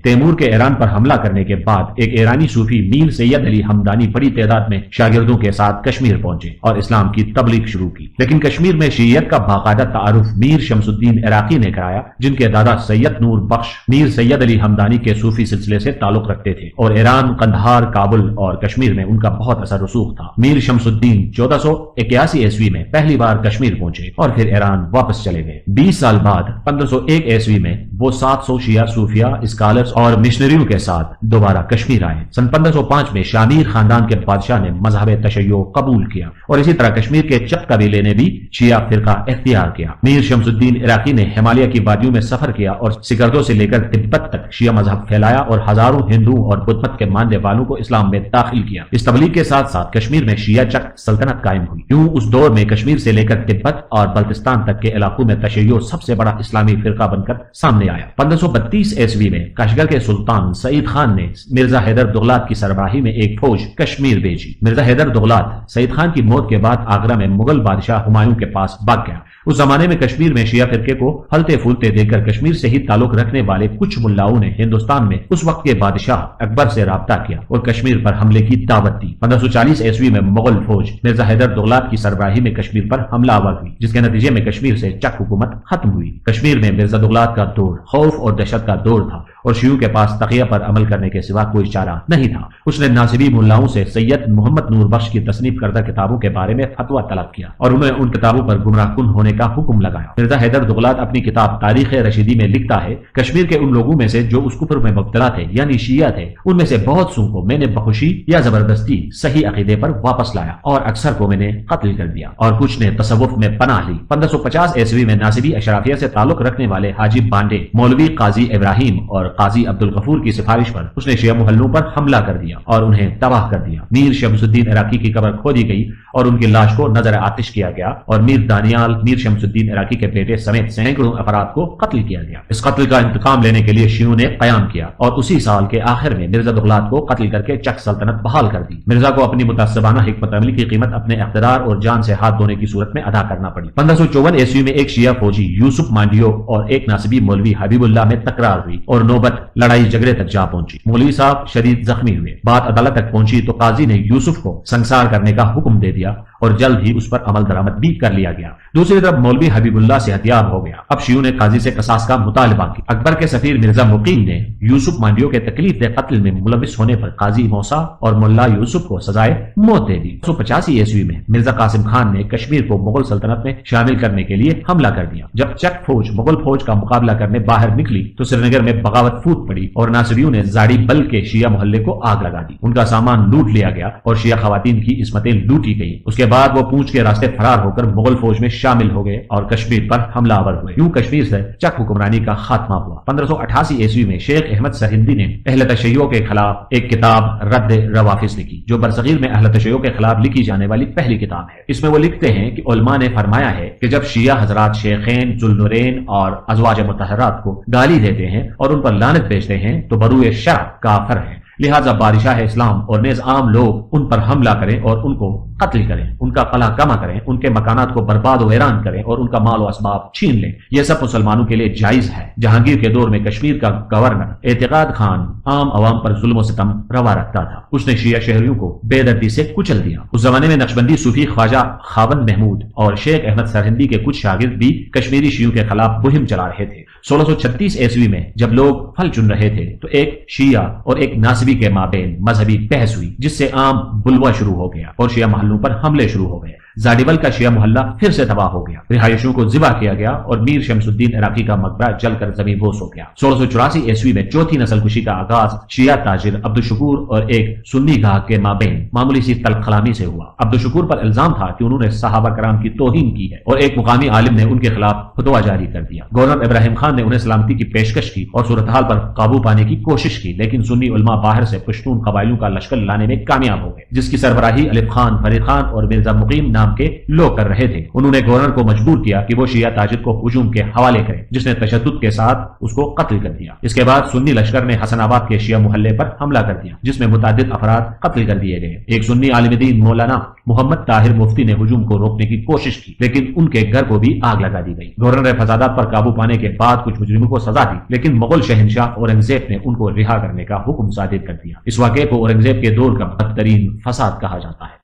Timur کے ایران پر حملہ کرنے کے بعد ایک ایرانی صوفی میر سید علی ہمدانی بڑی تعداد میں شاگردوں کے ساتھ کشمیر پہنچے اور اسلام کی تبلیغ شروع کی، لیکن کشمیر میں شیعیت کا باقاعدہ تعارف میر شمس الدین عراقی نے کرایا، جن کے دادا سید نور بخش میر سید علی ہمدانی کے صوفی سلسلے سے تعلق رکھتے تھے اور ایران، قندھار، کابل اور کشمیر میں ان کا بہت اثر رسوخ تھا۔ میر شمس الدین 1481 عیسوی میں پہلی بار کشمیر پہنچے اور پھر ایران واپس چلے گئے۔ 20 سال بعد 1501 عیسوی میں وہ 700 شیعہ صوفیہ، اسکالرز اور مشنریوں کے ساتھ دوبارہ کشمیر آئے۔ سن 1505 میں شامیر خاندان کے بادشاہ نے مذہب تشیع قبول کیا اور اسی طرح کشمیر کے چک قبیلے نے بھی شیعہ فرقہ اختیار کیا۔ میر شمس الدین عراقی نے ہمالیہ کی وادیوں میں سفر کیا اور سکردو سے لے کر تبت تک شیعہ مذہب پھیلایا اور ہزاروں ہندو اور بدھ مت کے ماننے والوں کو اسلام میں داخل کیا۔ اس تبلیغ کے ساتھ ساتھ کشمیر میں شیعہ چک سلطنت قائم ہوئی۔ یوں اس دور میں کشمیر سے لے کر تبت اور بلتستان تک کے علاقوں میں تشیع سب سے بڑا اسلامی فرقہ بن کر سامنے آیا۔ 1532 عیسوی میں کاشغر کے سلطان سعید خان نے مرزا حیدر دغلات کی سربراہی میں ایک فوج کشمیر بھیجی۔ مرزا حیدر دغلات سعید خان کی موت کے بعد آگرہ میں مغل بادشاہ ہمایوں کے پاس بھاگ گیا۔ اس زمانے میں کشمیر میں شیعہ فرقے کو پھلتے پھولتے دیکھ کر کشمیر سے ہی تعلق رکھنے والے کچھ ملاؤں نے ہندوستان میں اس وقت کے بادشاہ اکبر سے رابطہ کیا اور کشمیر پر حملے کی دعوت دی۔ 1540 عیسوی میں مغل فوج مرزا حیدر دغلات کی سربراہی میں کشمیر پر حملہ آور ہوئی، جس کے نتیجے میں کشمیر سے چک حکومت ختم ہوئی۔ کشمیر میں مرزا دغلات کا دور خوف اور دہشت کا دور تھا اور شیعوں کے پاس تقیہ پر عمل کرنے کے سوا کوئی چارہ نہیں تھا۔ اس نے ناصبی ملاؤں سے سید محمد نور بخش کی تصنیف کردہ کتابوں کے بارے میں فتویٰ طلب کیا اور انہیں ان کتابوں پر گمراہ کن ہونے کا حکم لگایا۔ مرزا حیدر دغلات اپنی کتاب تاریخ رشیدی میں لکھتا ہے، کشمیر کے ان لوگوں میں سے جو اس کفر میں مبتلا تھے یعنی شیعہ تھے، ان میں سے بہت سو کو میں نے بخوشی یا زبردستی صحیح عقیدے پر واپس لایا اور اکثر کو میں نے قتل کر دیا اور کچھ نے تصوف میں پناہ لی۔ 1550 عیسوی میں ناصبی اشرافیہ سے تعلق رکھنے والے حاجی بانڈے، مولوی قاضی ابراہیم اور قاضی عبدالغفور کی سفارش پر اس نے شیعہ محلوں پر حملہ کر دیا اور انہیں تباہ کر دیا۔ میر شمس الدین عراقی کی قبر کھودی گئی اور ان کی لاش کو نظر آتش کیا گیا اور میر دانیال میر شمس الدین عراقی کے بیٹے سمیت سینکڑوں افراد کو قتل کیا گیا۔ اس قتل کا انتقام لینے کے لیے شیعوں نے قیام کیا اور اسی سال کے آخر میں مرزا دغلات کو قتل کر کے چک سلطنت بحال کر دی۔ مرزا کو اپنی متعصبانہ حکمت عملی کی قیمت اپنے اقتدار اور جان سے ہاتھ دھونے کی صورت میں ادا کرنا پڑی۔ 1554 عیسوی میں ایک شیعہ فوجی یوسف مانڈیو اور ایک ناصبی مولوی حبیب اللہ میں تکرار ہوئی اور نوبت لڑائی جھگڑے تک جا پہنچی۔ مولوی صاحب شدید زخمی ہوئے۔ بات عدالت تک پہنچی تو قاضی نے یوسف کو سنسار کرنے کا حکم دے دیا اور جلد ہی اس پر عمل درآمد بھی کر لیا گیا۔ دوسری طرف مولوی حبیب اللہ صحت یاب ہو گیا۔ اب شیعوں نے قاضی سے قصاص کا مطالبہ کیا۔ اکبر کے سفیر مرزا مقیم نے یوسف مانڈیو کے تکلیف دہ قتل میں ملوث ہونے پر قاضی موسیٰ اور ملا یوسف کو سزائے موت دے دی۔ 1585 عیسوی میں مرزا قاسم خان نے کشمیر کو مغل سلطنت میں شامل کرنے کے لیے حملہ کر دیا۔ جب چک فوج مغل فوج کا مقابلہ کرنے باہر نکلی تو سری نگر میں بغاوت پھوٹ پڑی اور ناصریوں نے زاڑی بل کے شیعہ محلے کو آگ لگا دی۔ ان کا سامان لوٹ لیا گیا اور شیعہ خواتین کی عصمتیں لوٹی گئی۔ اس کے بعد وہ پونچھ کے راستے فرار ہو کر مغل فوج میں شامل ہو گئے اور کشمیر پر حملہ آور ہوئے۔ یوں کشمیر سے چک حکمرانی کا خاتمہ ہوا۔ 1588 عیسوی میں شیخ احمد سرہندی نے اہل تشیع کے خلاف ایک کتاب رد روافظ لکھی، جو برصغیر میں اہل تشیع کے خلاف لکھی جانے والی پہلی کتاب ہے۔ اس میں وہ لکھتے ہیں کہ علماء نے فرمایا ہے کہ جب شیعہ حضرات شیخین، ذوالنورین اور ازواج مطہرات کو گالی دیتے ہیں اور ان پر لعنت بھیجتے ہیں تو بروئے شرع کافر ہیں، لہذا بادشاہ اسلام اور نیز عام لوگ ان پر حملہ کریں اور ان کو قتل کریں، ان کا قلع کما کریں، ان کے مکانات کو برباد و ویران کریں اور ان کا مال و اسباب چھین لیں۔ یہ سب مسلمانوں کے لیے جائز ہے۔ جہانگیر کے دور میں کشمیر کا گورنر اعتقاد خان عام عوام پر ظلم و ستم روا رکھتا تھا۔ اس نے شیعہ شہریوں کو بے دردی سے کچل دیا۔ اس زمانے میں نقشبندی صوفی خواجہ خاوند محمود اور شیخ احمد سرہندی کے کچھ شاگرد بھی کشمیری شیعوں کے خلاف مہم چلا رہے تھے۔ 1636 عیسوی میں جب لوگ پھل چن رہے تھے تو ایک شیعہ اور ایک ناصبی کے مابین مذہبی بحث ہوئی، جس سے عام بلوا شروع ہو گیا اور شیعہ محلوں پر حملے شروع ہو گئے۔ زاڈیول کا شیعہ محلہ پھر سے تباہ ہو گیا، رہائشیوں کو ذبح کیا گیا اور میر شمس الدین عراقی کا مقبرہ جل کر زمین بوس ہو گیا۔ 1684 عیسوی میں چوتھی نسل کشی کا آغاز شیعہ تاجر عبدالشکور اور ایک سنی گاہک کے مابین معمولی سی تلخ کلامی سے ہوا۔ عبدالشکور پر الزام تھا کہ انہوں نے صحابہ کرام کی توہین کی ہے اور ایک مقامی عالم نے ان کے خلاف فتویٰ جاری کر دیا۔ گورنر ابراہیم خان نے انہیں سلامتی کی پیشکش کی اور صورتحال پر قابو پانے کی کوشش کی، لیکن سنی علماء باہر سے پشتون قبائلیوں کا لشکر لانے میں کامیاب ہو گئے، جس کی سربراہی الف خان، فرید خان اور مرزا مقیم نام نام کے لوگ کر رہے تھے۔ انہوں نے گورنر کو مجبور کیا کہ وہ شیعہ تاجر کو ہجوم کے حوالے کرے، جس نے تشدد کے ساتھ اس کو قتل کر دیا۔ اس کے بعد سنی لشکر نے حسن آباد کے شیعہ محلے پر حملہ کر دیا، جس میں متعدد افراد قتل کر دیے گئے۔ ایک سنی عالم دین مولانا محمد طاہر مفتی نے ہجوم کو روکنے کی کوشش کی، لیکن ان کے گھر کو بھی آگ لگا دی گئی۔ گورنر نے فسادات پر قابو پانے کے بعد کچھ مجرموں کو سزا دی، لیکن مغل شہنشاہ اورنگزیب نے ان کو رہا کرنے کا حکم صادر کر دیا۔ اس واقعے کو اورنگزیب کے دور کا بدترین فساد کہا جاتا ہے۔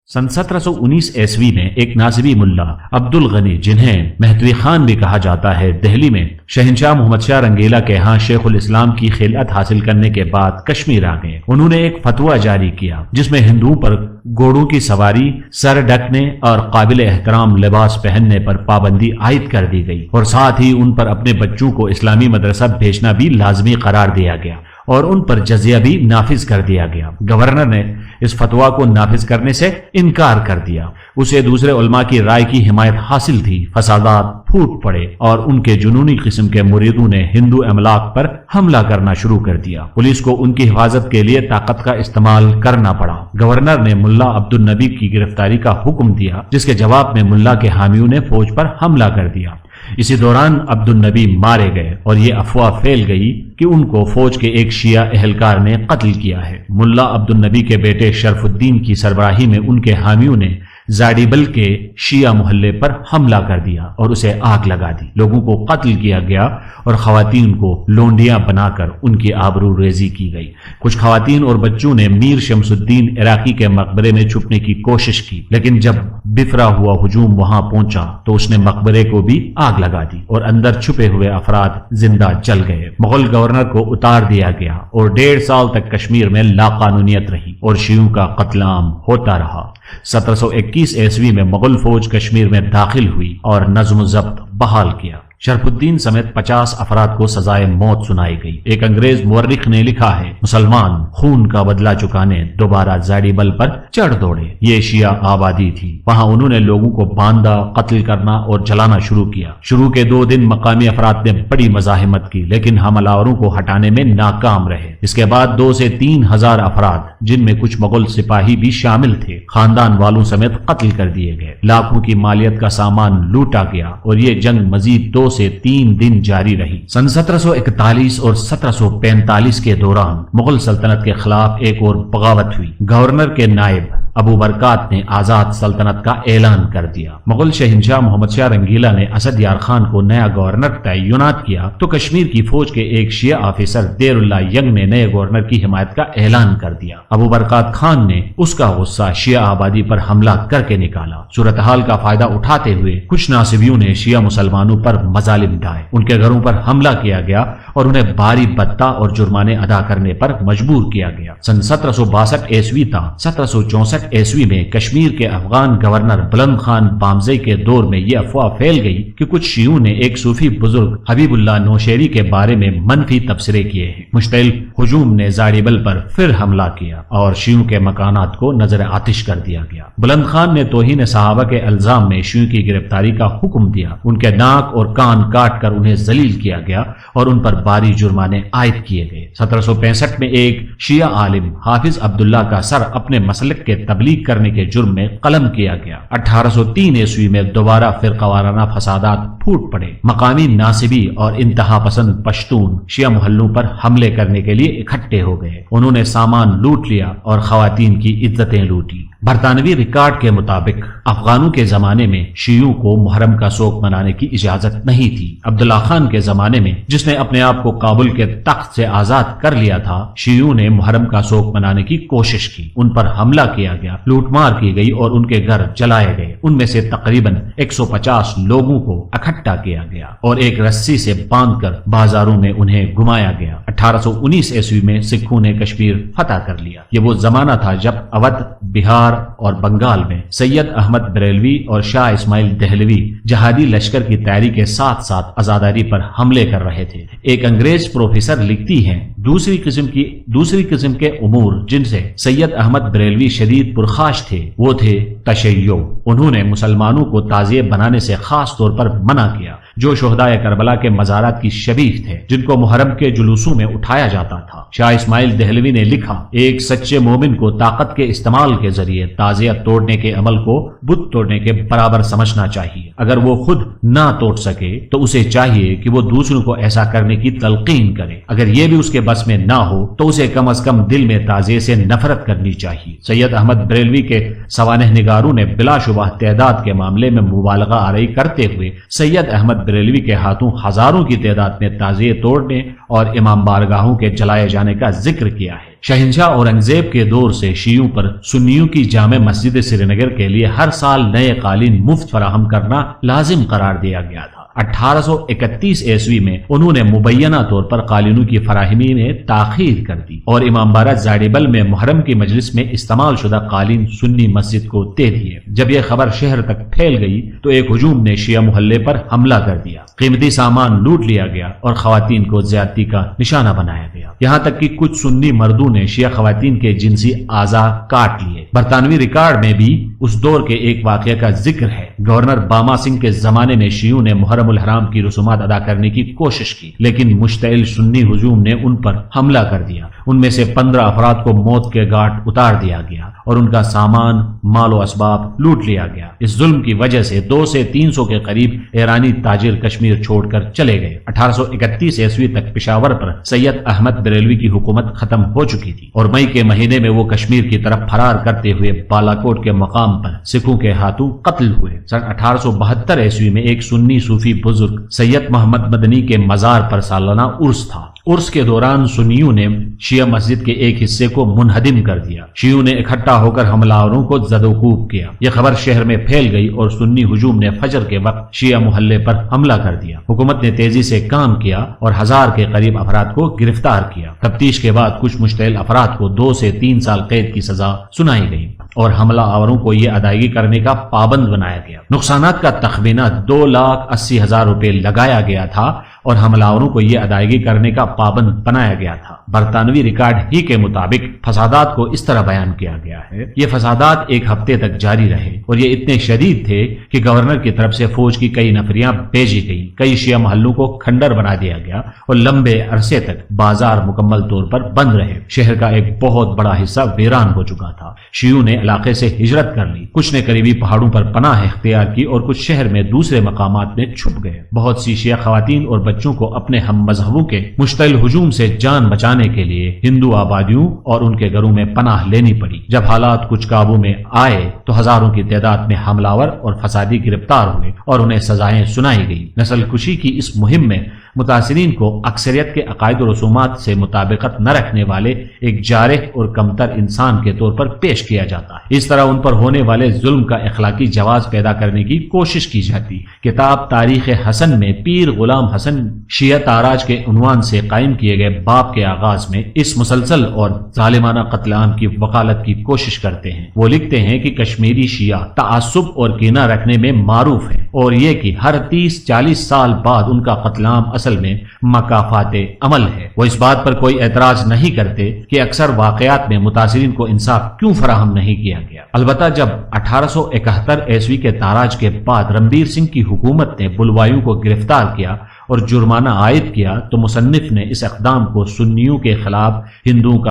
سن 1719 عیسوی میں ایک ناصبی ملا عبد الغنی، جنہیں مہتوی خان بھی کہا جاتا ہے، دہلی میں شہنشاہ محمد شاہ رنگیلا کے ہاں شیخ الاسلام کی خلعت حاصل کرنے کے بعد کشمیر آ گئے۔ انہوں نے ایک فتویٰ جاری کیا جس میں ہندوؤں پر گھوڑوں کی سواری، سر ڈھکنے اور قابل احترام لباس پہننے پر پابندی عائد کر دی گئی، اور ساتھ ہی ان پر اپنے بچوں کو اسلامی مدرسہ بھیجنا بھی لازمی قرار دیا گیا اور ان پر جزیہ بھی نافذ کر دیا گیا۔ گورنر نے اس فتویٰ کو نافذ کرنے سے انکار کر دیا۔ اسے دوسرے علماء کی رائے کی حمایت حاصل تھی۔ فسادات پھوٹ پڑے اور ان کے جنونی قسم کے مریدوں نے ہندو املاک پر حملہ کرنا شروع کر دیا۔ پولیس کو ان کی حفاظت کے لیے طاقت کا استعمال کرنا پڑا۔ گورنر نے ملا عبد النبی کی گرفتاری کا حکم دیا، جس کے جواب میں ملا کے حامیوں نے فوج پر حملہ کر دیا۔ اسی دوران عبد النبی مارے گئے اور یہ افواہ پھیل گئی کہ ان کو فوج کے ایک شیعہ اہلکار نے قتل کیا ہے۔ ملا عبد النبی کے بیٹے شرف الدین کی سربراہی میں ان کے حامیوں نے زاڈیبل کے شیعہ محلے پر حملہ کر دیا اور اسے آگ لگا دی۔ لوگوں کو قتل کیا گیا اور خواتین کو لونڈیاں بنا کر ان کی آبرو ریزی کی گئی۔ کچھ خواتین اور بچوں نے میر شمس الدین عراقی کے مقبرے میں چھپنے کی کوشش کی، لیکن جب بفرا ہوا ہجوم وہاں پہنچا تو اس نے مقبرے کو بھی آگ لگا دی اور اندر چھپے ہوئے افراد زندہ جل گئے۔ مغل گورنر کو اتار دیا گیا اور 1.5 سال تک کشمیر میں لا قانونیت رہی اور شیعوں کا قتل عام ہوتا رہا۔ 1721 عیسوی میں مغل فوج کشمیر میں داخل ہوئی اور نظم و ضبط بحال کیا۔ شرف الدین سمیت 50 افراد کو سزائے موت سنائی گئی۔ ایک انگریز مورخ نے لکھا ہے، مسلمان خون کا بدلہ چکانے دوبارہ زاڈیبل پر چڑھ دوڑے۔ یہ شیعہ آبادی تھی، وہاں انہوں نے لوگوں کو باندھا، قتل کرنا اور جلانا شروع کیا۔ شروع کے 2 دن مقامی افراد نے بڑی مزاحمت کی، لیکن حملہ آوروں کو ہٹانے میں ناکام رہے۔ اس کے بعد 2 سے 3 ہزار افراد، جن میں کچھ مغل سپاہی بھی شامل تھے، خاندان والوں سمیت قتل کر دیے گئے۔ لاکھوں کی مالیت کا سامان لوٹا گیا اور یہ جنگ مزید 2 سے 3 دن جاری رہی۔ سن 1741 اور 1745 کے دوران مغل سلطنت کے خلاف ایک اور بغاوت ہوئی۔ گورنر کے نائب ابو برکات نے آزاد سلطنت کا اعلان کر دیا۔ مغل شہنشاہ محمد شاہ رنگیلا نے اسد یار خان کو نیا گورنر تعینات کیا تو کشمیر کی فوج کے ایک شیعہ آفیسر دیر اللہ ینگ نے نئے گورنر کی حمایت کا اعلان کر دیا۔ ابو برکات خان نے اس کا غصہ شیعہ آبادی پر حملہ کر کے نکالا۔ صورتحال کا فائدہ اٹھاتے ہوئے کچھ ناصبیوں نے شیعہ مسلمانوں پر مظالم ڈھائے، ان کے گھروں پر حملہ کیا گیا اور انہیں بھاری بتہ اور جرمانے ادا کرنے پر مجبور کیا گیا۔ سن 1762 عیسوی تا 1764 عیسوی میں کشمیر کے افغان گورنر بلند خان بامزئی کے دور میں یہ افواہ پھیل گئی کہ کچھ شیعوں نے ایک صوفی بزرگ حبیب اللہ نوشیری کے بارے میں منفی تبصرے کیے ہیں۔ مشتعل ہجوم نے زاڈیبل پر پھر حملہ کیا اور شیعوں کے مکانات کو نظر آتش کر دیا گیا۔ بلند خان نے توہین صحابہ کے الزام میں شیعوں کی گرفتاری کا حکم دیا۔ ان کے ناک اور کان کاٹ کر انہیں ذلیل کیا گیا اور ان پر بھاری جرمانے عائد کیے گئے۔ 1765 میں ایک شیعہ عالم حافظ عبداللہ کا سر اپنے مسلک کے تبلیغ کرنے کے جرم میں قلم کیا گیا۔ 1803 عیسوی میں دوبارہ فرقہ وارانہ فسادات پھوٹ پڑے۔ مقامی ناصبی اور انتہا پسند پشتون شیعہ محلوں پر حملے کرنے کے لیے اکٹھے ہو گئے۔ انہوں نے سامان لوٹ لیا اور خواتین کی عزتیں لوٹی۔ برطانوی ریکارڈ کے مطابق افغانوں کے زمانے میں شیعوں کو محرم کا سوگ منانے کی اجازت نہیں تھی۔ عبداللہ خان کے زمانے میں، جس نے اپنے آپ کو کابل کے تخت سے آزاد کر لیا تھا، شیعوں نے محرم کا سوگ منانے کی کوشش کی۔ ان پر حملہ کیا گیا، لوٹ مار کی گئی اور ان کے گھر جلائے گئے۔ ان میں سے تقریباً 150 لوگوں کو اکٹھا کیا گیا اور ایک رسی سے باندھ کر بازاروں میں انہیں گھمایا گیا۔ 1819 عیسوی میں سکھوں نے کشمیر فتح کر لیا۔ یہ وہ زمانہ تھا جب اودھ، بہار بہار اور بنگال میں سید احمد بریلوی اور شاہ اسماعیل دہلوی جہادی لشکر کی تیاری کے ساتھ ساتھ آزاداری پر حملے کر رہے تھے۔ ایک انگریز پروفیسر لکھتی ہیں، دوسری قسم کے امور جن سے سید احمد بریلوی شدید پرخاش تھے وہ تھے تشیع۔ انہوں نے مسلمانوں کو تعزیے بنانے سے خاص طور پر منع کیا جو شہدائے کربلا کے مزارات کی شبیہ تھے، جن کو محرم کے جلوسوں میں اٹھایا جاتا تھا۔ شاہ اسماعیل دہلوی نے لکھا، ایک سچے مومن کو طاقت کے استعمال کے ذریعے تعزیہ توڑنے کے عمل کو بت توڑنے کے برابر سمجھنا چاہیے۔ اگر وہ خود نہ توڑ سکے تو اسے چاہیے کہ وہ دوسروں کو ایسا کرنے کی تلقین کرے۔ اگر یہ بھی اس کے بس میں نہ ہو تو اسے کم از کم دل میں تعزیے سے نفرت کرنی چاہیے۔ سید احمد بریلوی کے سوانح نگاروں نے بلا شبہ تعداد کے معاملے میں مبالغہ آرائی کرتے ہوئے سید احمد بریلوی کے ہاتھوں ہزاروں کی تعداد میں تعزیے توڑنے اور امام بارگاہوں کے جلائے جانے کا ذکر کیا ہے۔ شہنشاہ اورنگزیب کے دور سے شیعوں پر سنیوں کی جامع مسجد سری نگر کے لیے ہر سال نئے قالین مفت فراہم کرنا لازم قرار دیا گیا تھا۔ 1831 عیسوی میں انہوں نے مبینہ طور پر قالینوں کی فراہمی میں تاخیر کر دی اور امام بارہ زاڈیبل میں محرم کی مجلس میں استعمال شدہ قالین سنی مسجد کو دے دیے۔ جب یہ خبر شہر تک پھیل گئی تو ایک ہجوم نے شیعہ محلے پر حملہ کر دیا، قیمتی سامان لوٹ لیا گیا اور خواتین کو زیادتی کا نشانہ بنایا گیا، یہاں تک کہ کچھ سنی مردوں نے شیعہ خواتین کے جنسی اعضاء کاٹ لیے۔ برطانوی ریکارڈ میں بھی اس دور کے ایک واقعہ کا ذکر ہے۔ گورنر باما سنگھ کے زمانے میں شیعوں نے محرم الحرام کی رسومات ادا کرنے کی کوشش کی، لیکن مشتعل سنی ہجوم نے ان پر حملہ کر دیا۔ ان میں سے 15 افراد کو موت کے گھاٹ اتار دیا گیا اور ان کا سامان، مال و اسباب لوٹ لیا گیا۔ اس ظلم کی وجہ سے 200 سے 300 کے قریب ایرانی تاجر کشمیر چھوڑ کر چلے گئے۔ 1831 عیسوی تک پشاور پر سید احمد بریلوی کی حکومت ختم ہو چکی تھی اور مئی کے مہینے میں وہ کشمیر کی طرف فرار کرتے ہوئے بالاکوٹ کے مقام پر سکھوں کے ہاتھوں قتل ہوئے۔ سن 1872 عیسوی میں ایک سنی صوفی بزرگ سید محمد مدنی کے مزار پر سالانہ عرس تھا۔ عرس کے دوران سنیوں نے شیعہ مسجد کے ایک حصے کو منہدم کر دیا۔ شیعوں نے اکٹھا ہو کر حملہ آوروں کو زد و کوب کیا۔ یہ خبر شہر میں پھیل گئی اور سنی ہجوم نے فجر کے وقت شیعہ محلے پر حملہ کر دیا۔ حکومت نے تیزی سے کام کیا اور 1000 کے قریب افراد کو گرفتار کیا۔ تفتیش کے بعد کچھ مشتعل افراد کو 2 سے 3 سال قید کی سزا سنائی گئی اور حملہ آوروں کو یہ ادائیگی کرنے کا پابند بنایا گیا۔ نقصانات کا تخمینہ 2,80,000 روپے لگایا گیا تھا اور حملہ آوروں کو یہ ادائیگی کرنے کا پابند بنایا گیا تھا۔ برطانوی ریکارڈ ہی کے مطابق فسادات کو اس طرح بیان کیا گیا ہے، یہ فسادات 1 ہفتے تک جاری رہے اور یہ اتنے شدید تھے کہ گورنر کی طرف سے فوج کی کئی نفریاں بھیجی گئی، کئی شیعہ محلوں کو کھنڈر بنا دیا گیا اور لمبے عرصے تک بازار مکمل طور پر بند رہے۔ شہر کا ایک بہت بڑا حصہ ویران ہو چکا تھا۔ شیعوں نے علاقے سے ہجرت کر لی، کچھ نے قریبی پہاڑوں پر پناہ اختیار کی اور کچھ شہر میں دوسرے مقامات میں چھپ گئے۔ بہت سی شیعہ خواتین اور بچوں کو اپنے ہم مذہبوں کے مشتعل ہجوم سے جان بچانے کے لیے ہندو آبادیوں اور ان کے گھروں میں پناہ لینی پڑی۔ جب حالات کچھ قابو میں آئے تو ہزاروں کی تعداد میں حملہ آور اور فسادی گرفتار ہوئے اور انہیں سزائیں سنائی گئی۔ نسل کشی کی اس مہم میں متاثرین کو اکثریت کے عقائد و رسومات سے مطابقت نہ رکھنے والے ایک جارح اور کمتر انسان کے طور پر پیش کیا جاتا ہے۔ اس طرح ان پر ہونے والے ظلم کا اخلاقی جواز پیدا کرنے کی کوشش کی جاتی۔ کتاب تاریخ حسن میں پیر غلام حسن شیعہ تاراج کے عنوان سے قائم کیے گئے باب کے آغاز میں اس مسلسل اور ظالمانہ قتل عام کی وکالت کی کوشش کرتے ہیں۔ وہ لکھتے ہیں کہ کشمیری شیعہ تعصب اور کینہ رکھنے میں معروف ہیں اور یہ کہ ہر 30-40 سال بعد ان کا قتل عام اصل میں مکافات عمل ہے۔ وہ اس بات پر کوئی اعتراض نہیں کرتے کہ اکثر واقعات میں متاثرین کو انصاف کیوں فراہم نہیں کیا گیا۔ البتہ جب 1871 عیسوی کے تاراج کے بعد رنبیر سنگھ کی حکومت نے بلوائیوں کو گرفتار کیا اور جرمانہ عائد کیا تو مصنف نے اس اقدام کو سنیوں کے خلاف ہندوؤں کا